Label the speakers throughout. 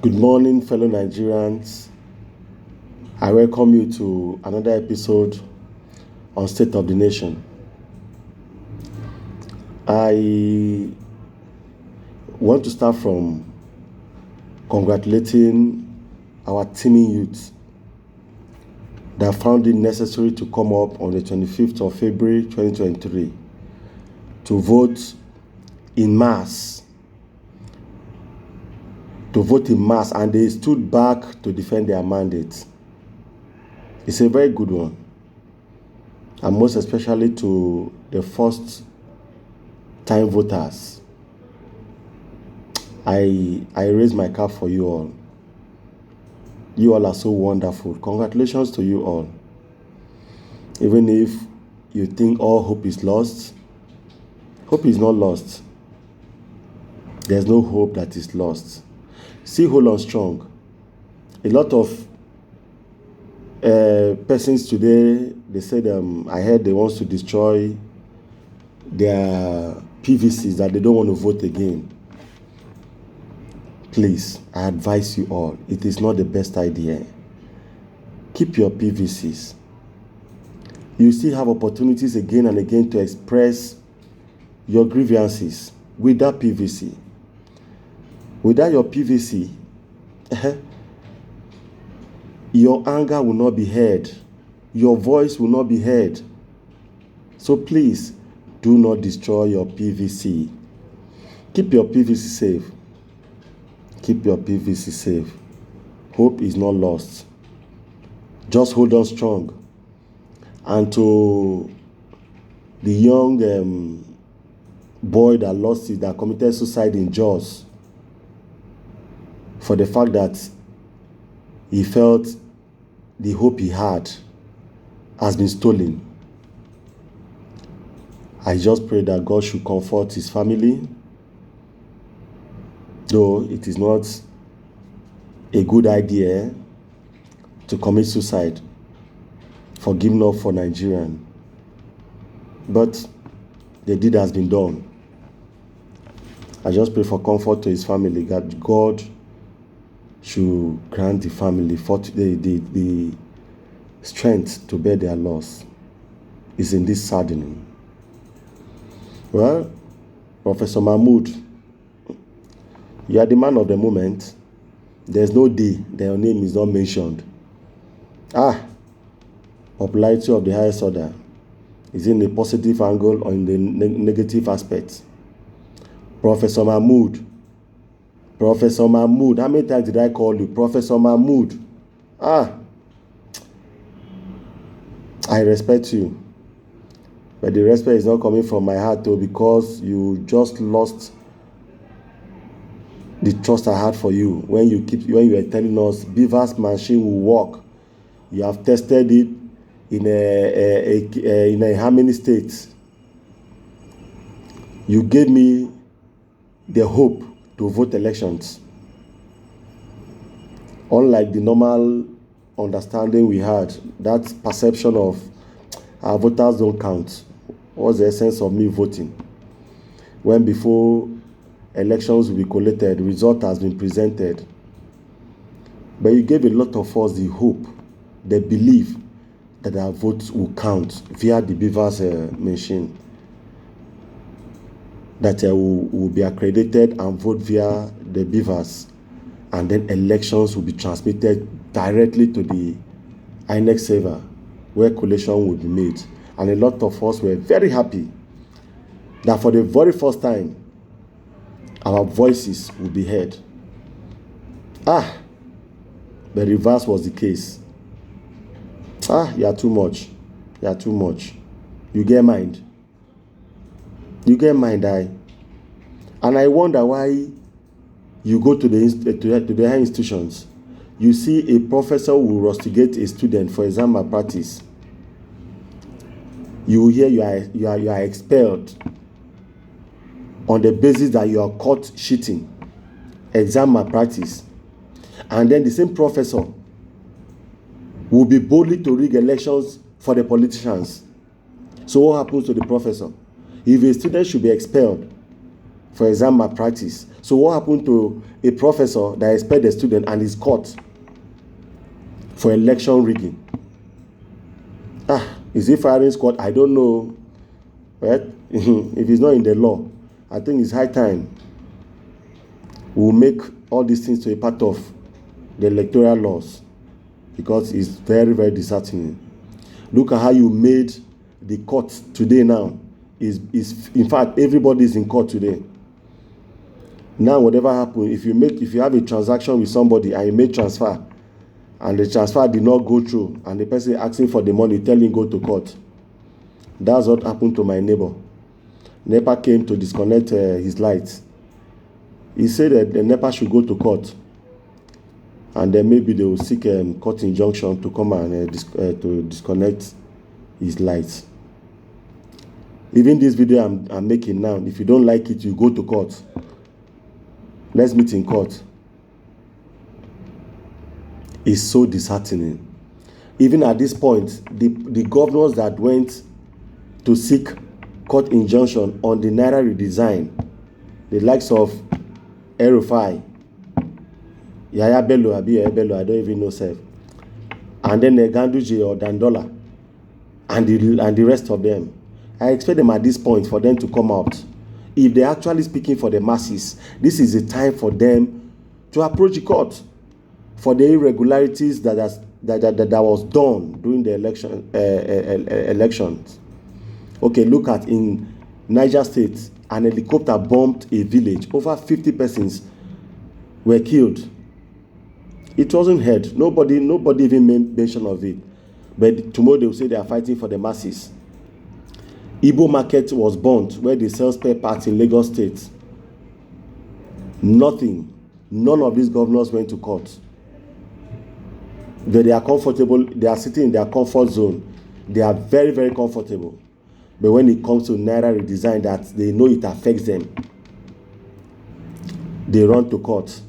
Speaker 1: Good morning, fellow Nigerians. I welcome you to another episode on State of the Nation. I want to start from congratulating our teeming youth that found it necessary to come up on the 25th of February 2023 to vote in mass. And they stood back to defend their mandate. It's a very good one, and most especially to the first-time voters. I raise my cap for you all. You all are so wonderful. Congratulations to you all. Even if you think all hope is lost, hope is not lost. There's no hope that is lost. Still hold on strong. A lot of persons today, they said, I heard they want to destroy their PVCs, that they don't want to vote again. Please, I advise you all, it is not the best idea. Keep your PVCs. You still have opportunities again and again to express your grievances with that PVC. Without your PVC, your anger will not be heard. Your voice will not be heard. So please, do not destroy your PVC. Keep your PVC safe. Keep your PVC safe. Hope is not lost. Just hold on strong. And to the young boy that committed suicide in Jos, for the fact that he felt the hope he had has been stolen, I just pray that God should comfort his family, though it is not a good idea to commit suicide for giving up for Nigerian. But the deed has been done. I just pray for comfort to his family, that God should grant the family the strength to bear their loss. Is in this saddening. Well, Professor Mahmood, you are the man of the moment. There's no day that your name is not mentioned. Popularity of the highest order. Is in the positive angle or in the negative aspect? Professor Mahmood, how many times did I call you? Professor Mahmood. I respect you. But the respect is not coming from my heart though, because you just lost the trust I had for you when you were telling us Beaver's machine will work. You have tested it in how many states? You gave me the hope to vote elections. Unlike the normal understanding we had, that perception of our voters don't count. What's the essence of me voting? When before elections will be collated, the result has been presented. But you gave a lot of us the hope, the belief that our votes will count via the Beavers machine. That will be accredited and vote via the Beavers, and then elections will be transmitted directly to the INEC server, where collation will be made. And a lot of us were very happy that for the very first time, our voices will be heard. The reverse was the case. You are too much. You get mind. And I wonder why you go to the higher institutions. You see a professor who will rustigate a student for exam malpractice. You hear you are expelled on the basis that you are caught cheating, exam malpractice, and then the same professor will be boldly to rig elections for the politicians. So what happens to the professor? If a student should be expelled for exam malpractice. So what happened to a professor that expelled a student and is caught for election rigging? Is it firing squad? I don't know. Right? If it's not in the law, I think it's high time we'll make all these things to a part of the electoral laws, because it's very, very disheartening. Look at how you made the court today now. Is in fact, everybody is in court today. Now, whatever happens, if you have a transaction with somebody and you make transfer, and the transfer did not go through, and the person asking for the money, telling go to court. That's what happened to my neighbor. NEPA came to disconnect his lights. He said that the NEPA should go to court, and then maybe they will seek a court injunction to come and to disconnect his lights. Even this video I'm making now, if you don't like it, you go to court. Let's meet in court. It's so disheartening. Even at this point, the governors that went to seek court injunction on the Naira redesign, the likes of El-Rufai, Yahaya Bello, I don't even know self, and then Ganduje or Dandola, and the rest of them. I expect them at this point for them to come out. If they're actually speaking for the masses, this is the time for them to approach the court for the irregularities that was done during the elections. Okay, look at in Niger State, an helicopter bombed a village. Over 50 persons were killed. It wasn't heard. Nobody even made mention of it. But tomorrow they will say they are fighting for the masses. Igbo market was burnt where they sell spare parts in Lagos State. Nothing. None of these governors went to court. They are comfortable. They are sitting in their comfort zone. They are very, very comfortable. But when it comes to Naira redesign that they know it affects them, they run to court.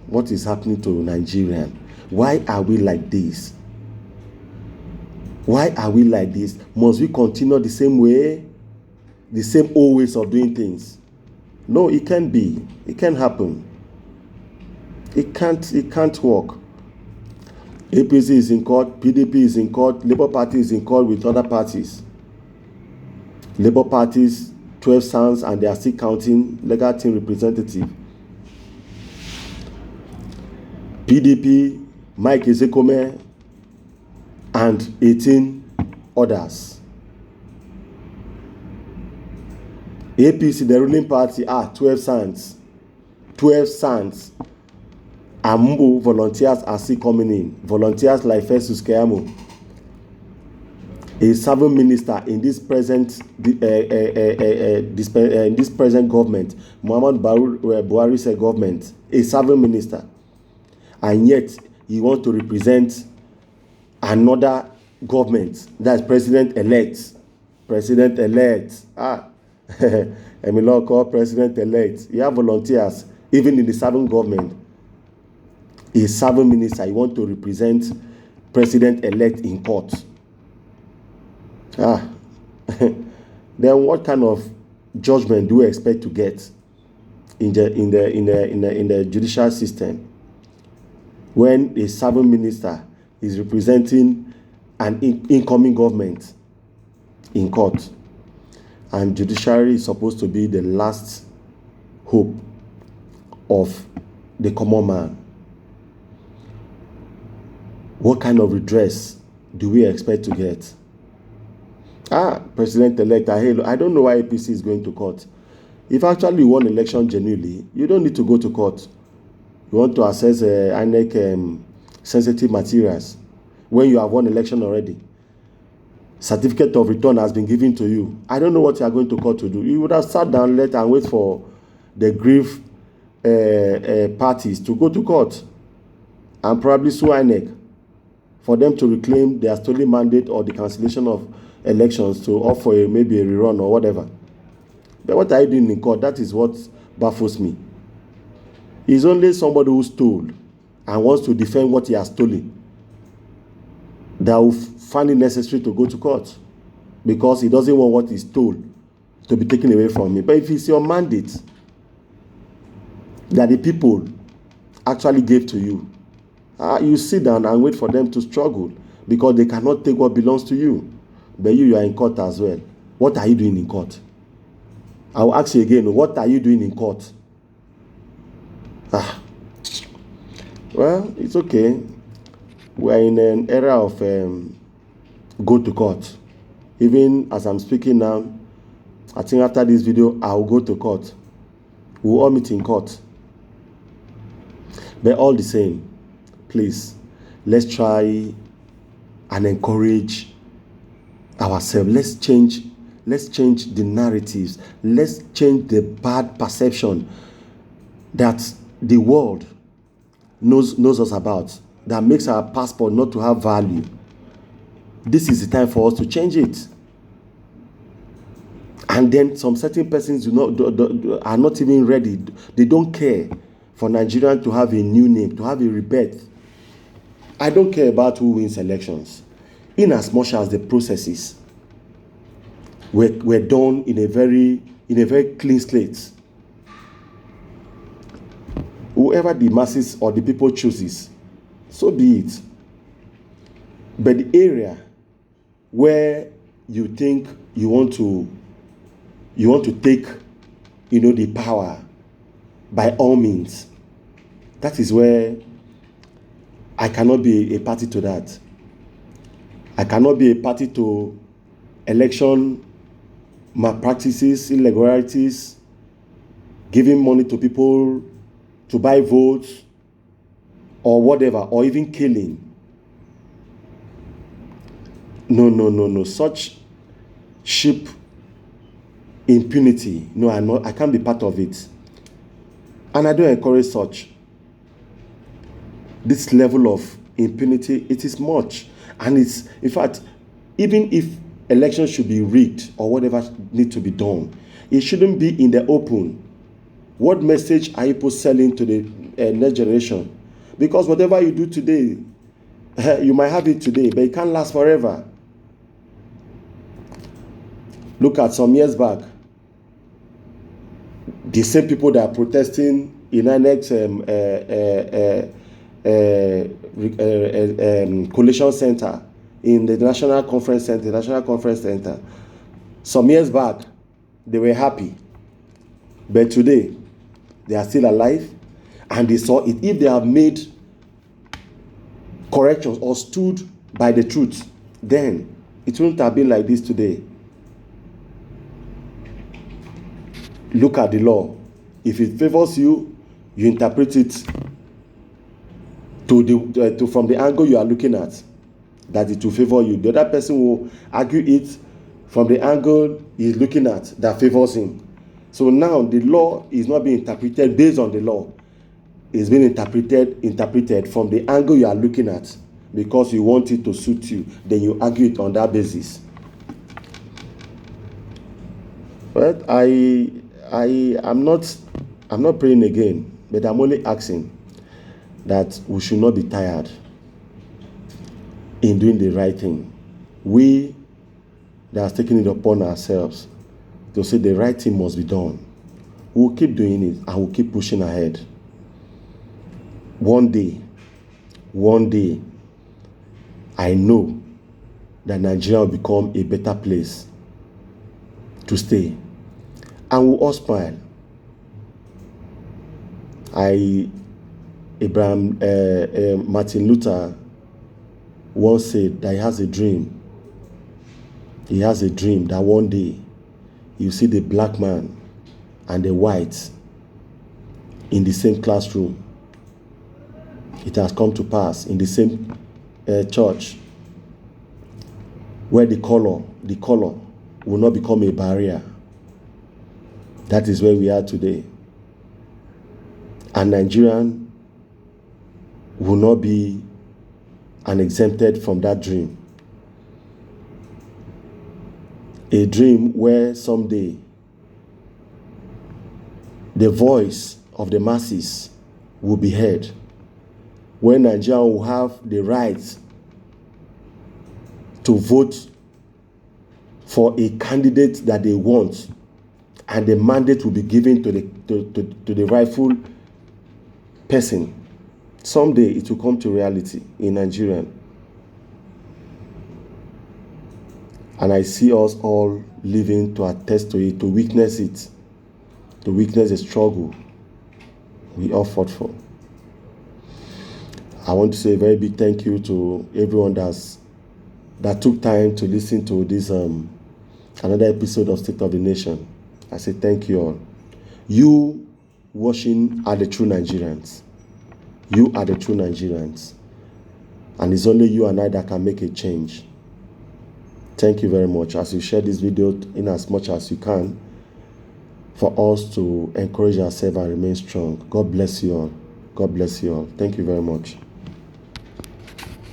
Speaker 1: What is happening to Nigeria? Why are we like this? Why are we like this? Must we continue the same way? The same old ways of doing things? No, it can't be. It can't happen. It can't work. APC is in court, PDP is in court, Labour Party is in court with other parties. Labour Party's 12 sons, and they are still counting legal team representative. PDP, Mike Ezekome, and 18 others. APC, the ruling party, 12 sons. 12 sons. Ambo volunteers are still coming in. Volunteers like Festus Keyamo, a serving minister in this present government, Muhammad Buhari's government, a serving minister, and yet he wants to represent another government, that's president-elect. President-elect. Emilio called president-elect. You have volunteers, even in the serving government. A serving minister, you want to represent president-elect in court. Then what kind of judgment do we expect to get in the judicial system when a serving minister is representing an incoming government in court? And judiciary is supposed to be the last hope of the common man. What kind of redress do we expect to get? President-elect, I don't know why APC is going to court. If actually you won election genuinely, you don't need to go to court. You want to access INEC sensitive materials when you have won election already. Certificate of return has been given to you. I don't know what you are going to court to do. You would have sat down later and wait for the grief parties to go to court and probably sue INEC for them to reclaim their stolen mandate or the cancellation of elections to offer maybe a rerun or whatever. But what are you doing in court? That is what baffles me. It's only somebody who stole and wants to defend what he has stolen that will find it necessary to go to court, because he doesn't want what he stole to be taken away from me. But if it's your mandate that the people actually gave to you, you sit down and wait for them to struggle because they cannot take what belongs to you. But you are in court as well. What are you doing in court? I will ask you again, what are you doing in court? Well, it's okay. We are in an era of go to court. Even as I'm speaking now, I think after this video, I will go to court. We will all meet in court. But all the same, please, let's try and encourage ourselves. Let's change the narratives. Let's change the bad perception that the world knows us about, that makes our passport not to have value. This is the time for us to change it. And then some certain persons are not even ready. They don't care for Nigerians to have a new name, to have a rebirth. I don't care about who wins elections, in as much as the processes were done in a very clean slate. Whoever the masses or the people chooses, so be it. But the area where you think you want to take, the power, by all means, that is where I cannot be a party to that. I cannot be a party to election malpractices, irregularities, giving money to people to buy votes or whatever, or even killing. No. Such cheap impunity, no, I can't be part of it. And I don't encourage such. This level of impunity, it is much. And it's, in fact, even if elections should be rigged or whatever needs to be done, it shouldn't be in the open. What message are you selling to the next generation? Because whatever you do today, you might have it today, but it can't last forever. Look at some years back, the same people that are protesting in our next collation center in the National Conference Center, some years back, they were happy. But today, they are still alive, and they saw it. If they have made corrections or stood by the truth, then it wouldn't have been like this today. Look at the law. If it favors you, you interpret it from the angle you are looking at, that it will favor you. The other person will argue it from the angle he is looking at that favors him. So now the law is not being interpreted based on the law. It's being interpreted from the angle you are looking at, because you want it to suit you. Then you argue it on that basis. But I'm not praying again, but I'm only asking that we should not be tired in doing the right thing. We that have taken it upon ourselves to say the right thing must be done. We'll keep doing it and we'll keep pushing ahead. One day, I know that Nigeria will become a better place to stay. And we'll all smile. Martin Luther once said that he has a dream. He has a dream that one day you see the black man and the white in the same classroom. It has come to pass in the same church, where the color will not become a barrier. That is where we are today. And Nigerian will not be exempted from that dream. A dream where someday the voice of the masses will be heard, where Nigeria will have the right to vote for a candidate that they want, and the mandate will be given to the rightful person. Someday it will come to reality in Nigeria. And I see us all living to attest to it, to witness it, to witness the struggle we all fought for. I want to say a very big thank you to everyone that took time to listen to this another episode of State of the Nation. I say thank you all. You watching are the true Nigerians. You are the true Nigerians. And it's only you and I that can make a change. Thank you very much as you share this video in as much as you can for us to encourage ourselves and remain strong. God bless you all. God bless you all. Thank you very much.